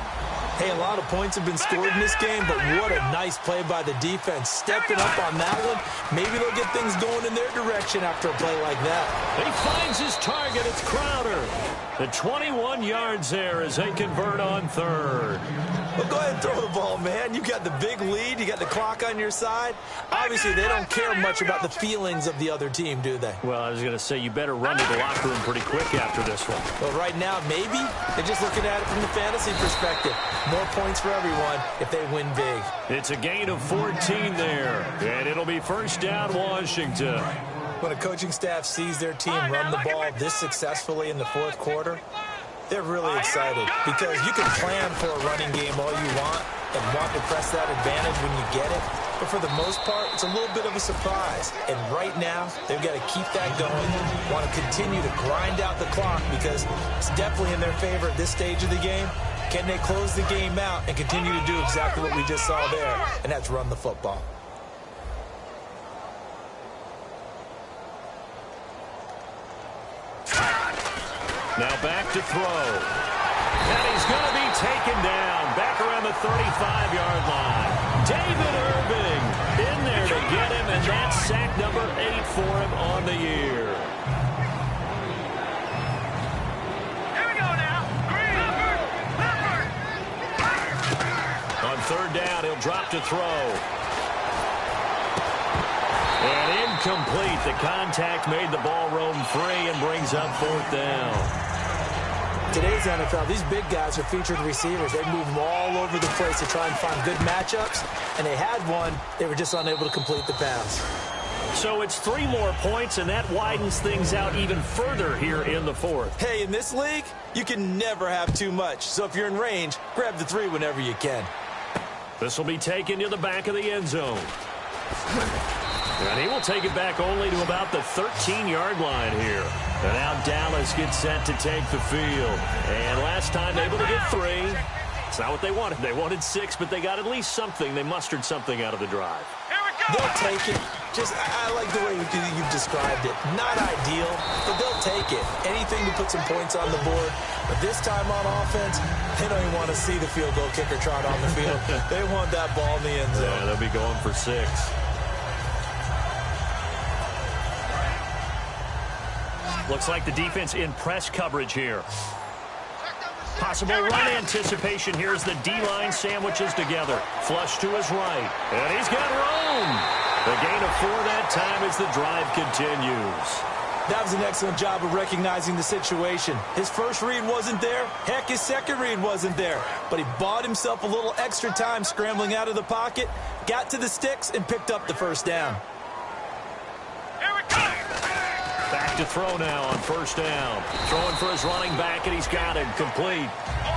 Speaker 1: Hey, a lot of points have been scored in this game, but what a nice play by the defense. Stepping up on that one, maybe they'll get things going in their direction after a play like that. He finds his target. It's Crowder. The 21 yards there as they convert on third. Well, go ahead and throw the ball, man. You got the big lead. You got the clock on your side. Obviously, they don't care much about the feelings of the other team, do they? Well, I was going to say, you better run to the locker room pretty quick after this one. Well, right now, maybe. They're just looking at it from the fantasy perspective. More points for everyone if they win big. It's a gain of 14 there, and it'll be first down Washington. When a coaching staff sees their team run the ball this successfully in the fourth quarter, they're really excited because you can plan for a running game all you want and want to press that advantage when you get it. But for the most part, it's a little bit of a surprise. And right now, they've got to keep that going, want to continue to grind out the clock because it's definitely in their favor at this stage of the game. Can they close the game out and continue to do exactly what we just saw there, and that's run the football. Now back to throw. And he's going to be taken down back around the 35-yard line. David Irving in there to get him, and that's sack number 8 for him on the year.
Speaker 3: Here we go now.
Speaker 1: On third down, he'll drop to throw. And incomplete. The contact made the ball roam free and brings up fourth down. Today's NFL, these big guys are featured receivers. They move them all over the place to try and find good matchups, and they had one. They were just unable to complete the pass. So it's 3 more points, and that widens things out even further here in the fourth. Hey, in this league, you can never have too much. So if you're in range, grab the 3 whenever you can. This will be taken to the back of the end zone. And he will take it back only to about the 13-yard line here. And now Dallas gets set to take the field. And last time able to get 3. It's not what they wanted. They wanted 6, but they got at least something. They mustered something out of the drive. They'll take it. I like the way you've described it. Not ideal, but they'll take it. Anything to put some points on the board. But this time on offense, they don't even want to see the field goal kicker trot on the field. They want that ball in the end zone. Yeah, they'll be going for 6. Looks like the defense in press coverage here. Possible run anticipation here as the D-line sandwiches together. Flush to his right. And he's got room. The gain of 4 that time as the drive continues. That was an excellent job of recognizing the situation. His first read wasn't there. Heck, his second read wasn't there. But he bought himself a little extra time scrambling out of the pocket, got to the sticks, and picked up the first down.
Speaker 3: Here we go.
Speaker 1: Back to throw now on first down. Throwing for his running back, and he's got him complete.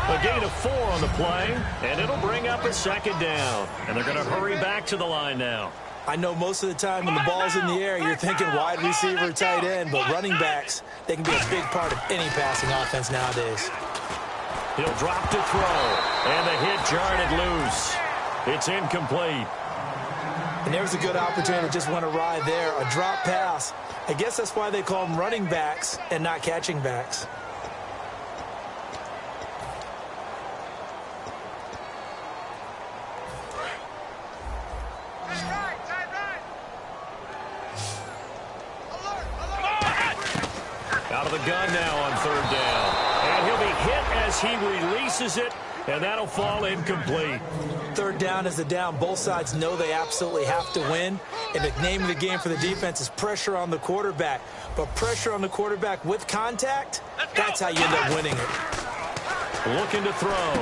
Speaker 1: A gain of 4 on the play, and it'll bring up a second down. And they're going to hurry back to the line now.
Speaker 2: I know most of the time when the ball's in the air, you're thinking wide receiver, tight end, but running backs, they can be a big part of any passing offense nowadays.
Speaker 1: He'll drop to throw, and the hit jarred it loose. It's incomplete.
Speaker 2: And there's a good opportunity that just went awry there, a drop pass. I guess that's why they call them running backs and not catching backs.
Speaker 1: Out of the gun now on third down. And he'll be hit as he releases it, and that'll fall incomplete.
Speaker 2: Third down is the down. Both sides know they absolutely have to win. And the name of the game for the defense is pressure on the quarterback. But pressure on the quarterback with contact, that's how you end up winning it.
Speaker 1: Looking to throw.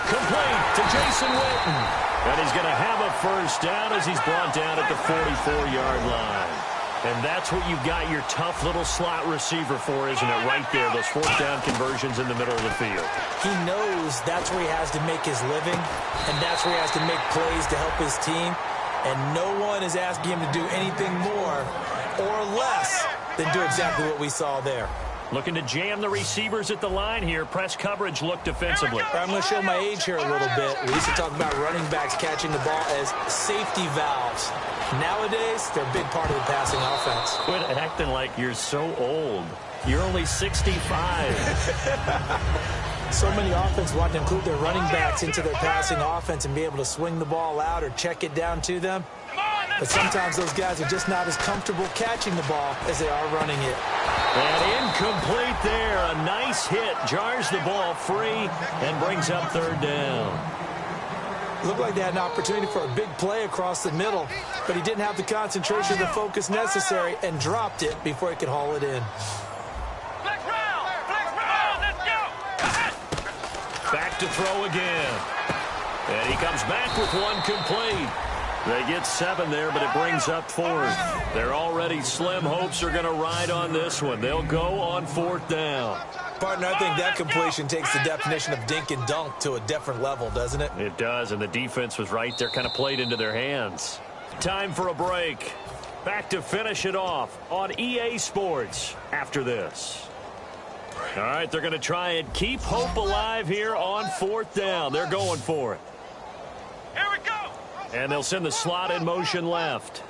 Speaker 1: Complete to Jason Witten. And he's going to have a first down as he's brought down at the 44-yard line. And that's what you've got your tough little slot receiver for, isn't it? Right there, those fourth down conversions in the middle of the field.
Speaker 2: He knows that's where he has to make his living, and that's where he has to make plays to help his team. And no one is asking him to do anything more or less than do exactly what we saw there.
Speaker 1: Looking to jam the receivers at the line here. Press coverage look defensively.
Speaker 2: I'm going to show my age here a little bit. We used to talk about running backs catching the ball as safety valves. Nowadays, they're a big part of the passing offense.
Speaker 1: Quit acting like you're so old. You're only 65.
Speaker 2: So many offenses want to include their running backs into their passing offense and be able to swing the ball out or check it down to them. But sometimes those guys are just not as comfortable catching the ball as they are running it.
Speaker 1: And incomplete there. A nice hit. Jars the ball free and brings up third down.
Speaker 2: Looked like they had an opportunity for a big play across the middle, but he didn't have the concentration or the focus necessary and dropped it before he could haul it in.
Speaker 3: Let's go.
Speaker 1: Back to throw again. And he comes back with one complete. They get 7 there, but it brings up 4th. They're already slim hopes are going to ride on this one. They'll go on 4th down.
Speaker 2: Partner, I think that completion takes the definition of dink and dunk to a different level, doesn't it?
Speaker 1: It does, and the defense was right there, kind of played into their hands. Time for a break. Back to finish it off on EA Sports after this. All right, they're going to try and keep hope alive here on 4th down. They're going for it.
Speaker 3: Here we go.
Speaker 1: And they'll send the slot in motion left.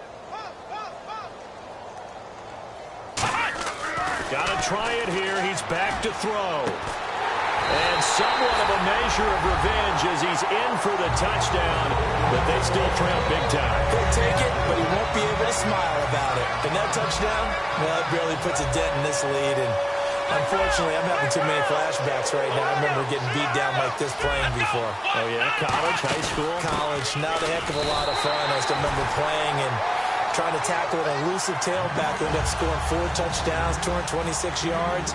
Speaker 1: Got to try it here. He's back to throw. And somewhat of a measure of revenge as he's in for the touchdown, but they still trail big time.
Speaker 2: He'll take it, but he won't be able to smile about it. And that touchdown, well, it barely puts a dent in this lead. And unfortunately, I'm having too many flashbacks right now. I remember getting beat down like this playing before.
Speaker 1: Oh, yeah? College, high school?
Speaker 2: College, not a heck of a lot of fun. I just remember playing and trying to tackle an elusive tailback who ended up scoring 4 touchdowns, 226 yards.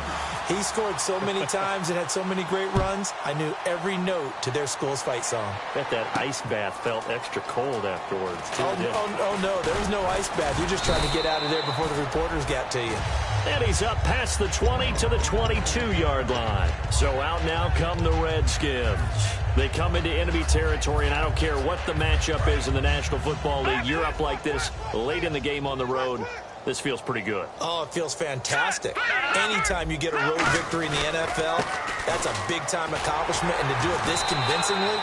Speaker 2: He scored so many times and had so many great runs, I knew every note to their school's fight song.
Speaker 1: Bet that ice bath felt extra cold afterwards, too.
Speaker 2: Oh, no, there was no ice bath. You're just trying to get out of there before the reporters got to you.
Speaker 1: And he's up past the 20 to the 22-yard line. So out now come the Redskins. They come into enemy territory, and I don't care what the matchup is in the National Football League. You're up like this late in the game on the road. This feels pretty good.
Speaker 2: Oh, it feels fantastic. Anytime you get a road victory in the NFL, that's a big-time accomplishment, and to do it this convincingly,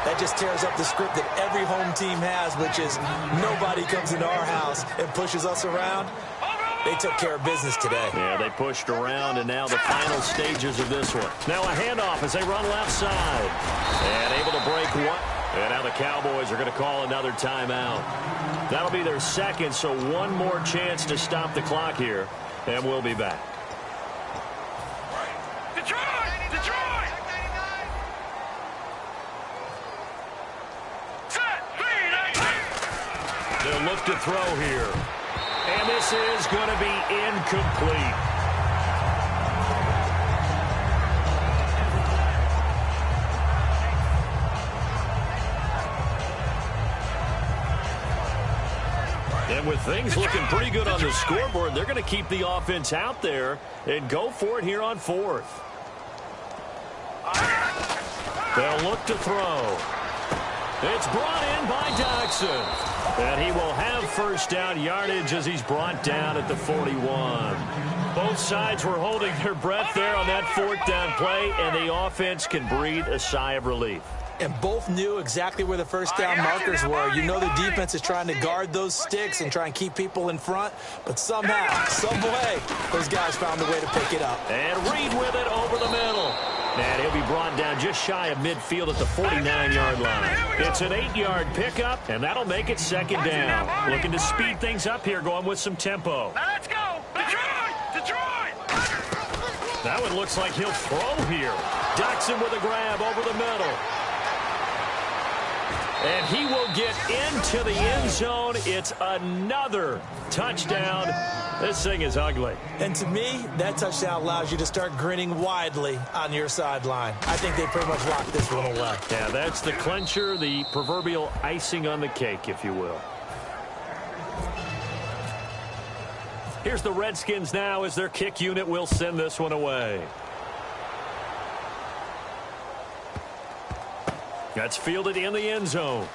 Speaker 2: that just tears up the script that every home team has, which is nobody comes into our house and pushes us around. They took care of business today.
Speaker 1: Yeah, they pushed around, and now the final stages of this one. Now a handoff as they run left side. And able to break one. And now the Cowboys are going to call another timeout. That'll be their second, so one more chance to stop the clock here. And we'll be back.
Speaker 3: Detroit! Detroit! Set!
Speaker 1: They'll look to throw here. And this is going to be incomplete. And with things looking pretty good on the scoreboard, they're going to keep the offense out there and go for it here on fourth. They'll look to throw. It's brought in by Dodson. And he will have first down yardage as he's brought down at the 41. Both sides were holding their breath there on that fourth down play, and the offense can breathe a sigh of relief.
Speaker 2: And both knew exactly where the first down markers were. You know the defense is trying to guard those sticks and try and keep people in front, but somehow, some way, those guys found a way to pick it up.
Speaker 1: And Reed with it over the middle. And he'll be brought down just shy of midfield at the 49-yard line. It's an 8-yard pickup, and that'll make it second down. Looking to speed things up here, going with some tempo.
Speaker 3: Now let's go. Detroit!
Speaker 1: That one looks like he'll throw here. Dodson with a grab over the middle. And he will get into the end zone. It's another touchdown. This thing is ugly.
Speaker 2: And to me, that touchdown allows you to start grinning widely on your sideline. I think they pretty much locked this one away.
Speaker 1: Yeah, that's the clincher, the proverbial icing on the cake, if you will. Here's the Redskins now as their kick unit will send this one away. That's fielded in the end zone.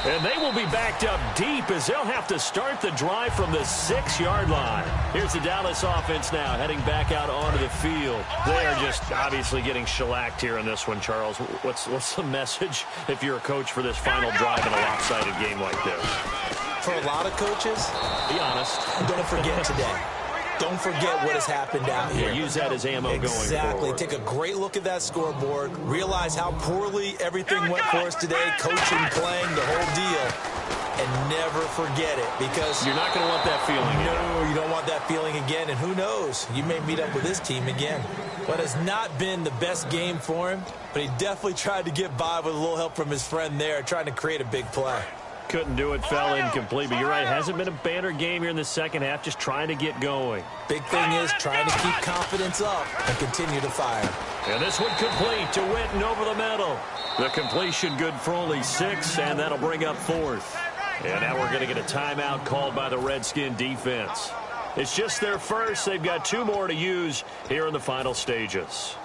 Speaker 1: And they will be backed up deep as they'll have to start the drive from the 6-yard line. Here's the Dallas offense now heading back out onto the field. They are just obviously getting shellacked here in this one, Charles. What's the message if you're a coach for this final drive in a lopsided game like this?
Speaker 2: For a lot of coaches,
Speaker 1: be honest,
Speaker 2: don't forget today. Don't forget what has happened out here.
Speaker 1: Use that as ammo going forward.
Speaker 2: Exactly. Take a great look at that scoreboard. Realize how poorly everything went for us today, coaching, playing, the whole deal. And never forget it, because
Speaker 1: you're not going to want that feeling.
Speaker 2: No, you don't want that feeling again. And who knows? You may meet up with this team again. What has not been the best game for him, but he definitely tried to get by with a little help from his friend there, trying to create a big play.
Speaker 1: Couldn't do it, fell incomplete, but you're right, hasn't been a banner game here in the second half, just trying to get going.
Speaker 2: Big thing is trying to keep confidence up and continue to fire.
Speaker 1: And this one complete to Witten over the middle. The completion good for only 6, and that'll bring up fourth. And now we're going to get a timeout called by the Redskin defense. It's just their first. They've got 2 more to use here in the final stages.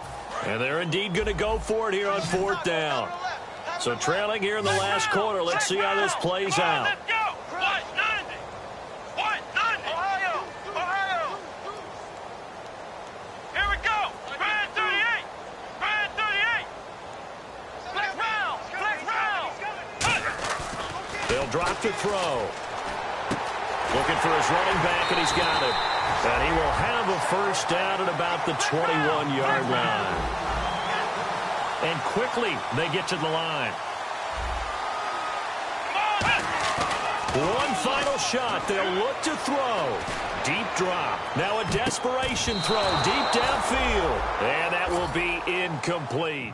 Speaker 1: And they're indeed going to go for it here on fourth down. So trailing here in the last quarter. Let's see how this plays out.
Speaker 3: Let's go. What? Ohio. Here we go. Brand 38. Flex round.
Speaker 1: They'll drop to throw. Looking for his running back, and he's got it. And he will have a first down at about the 21-yard line. And quickly, they get to the line. One final shot. They'll look to throw. Deep drop. Now a desperation throw deep downfield. And that will be incomplete.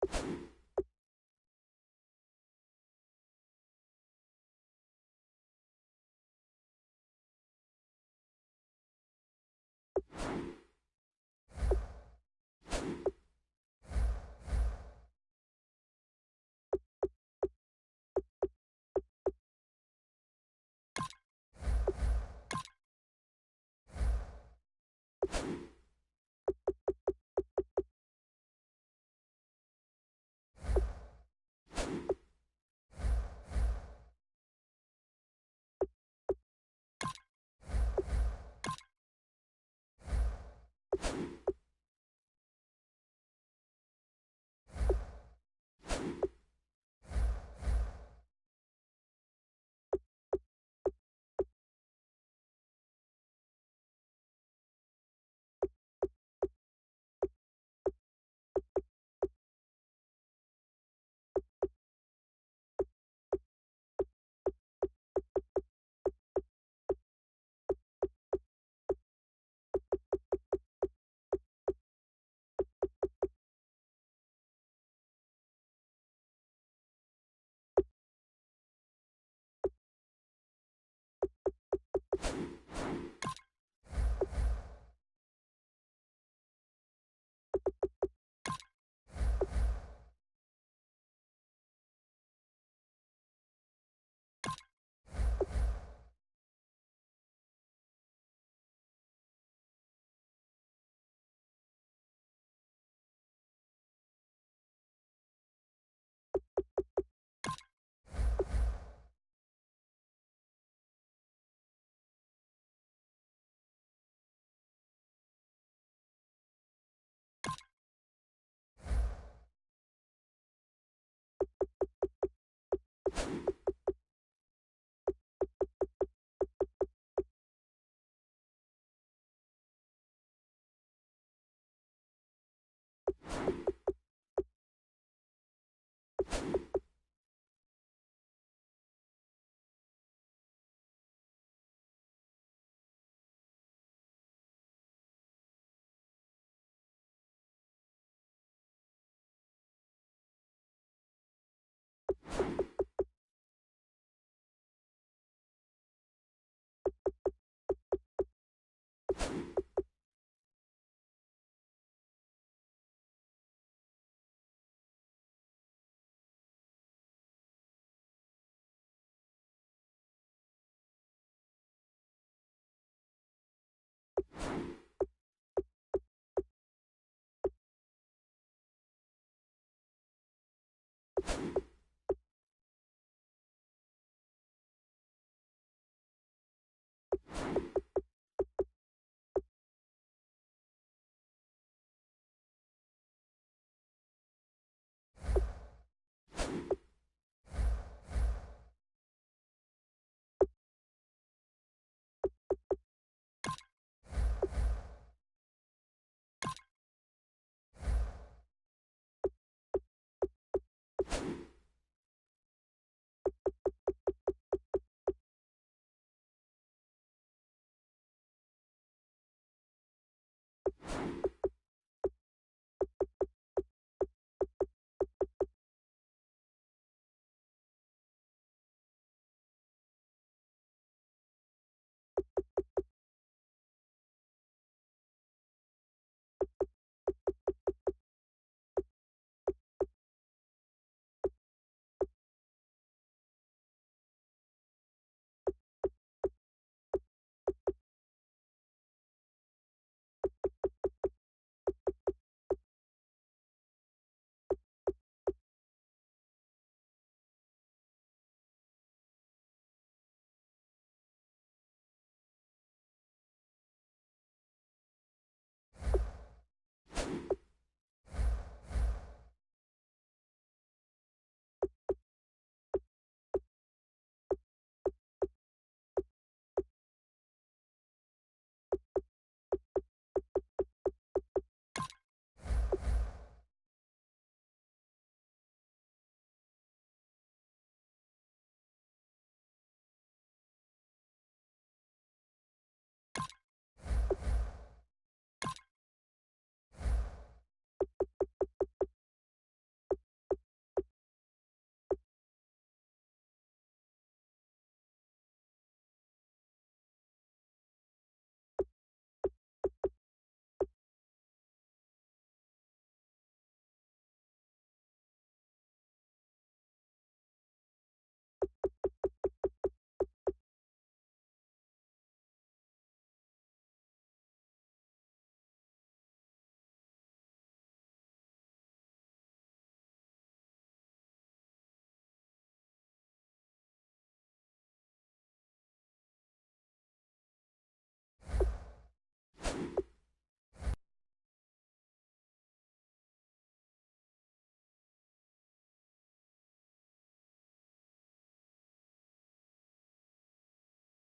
Speaker 1: you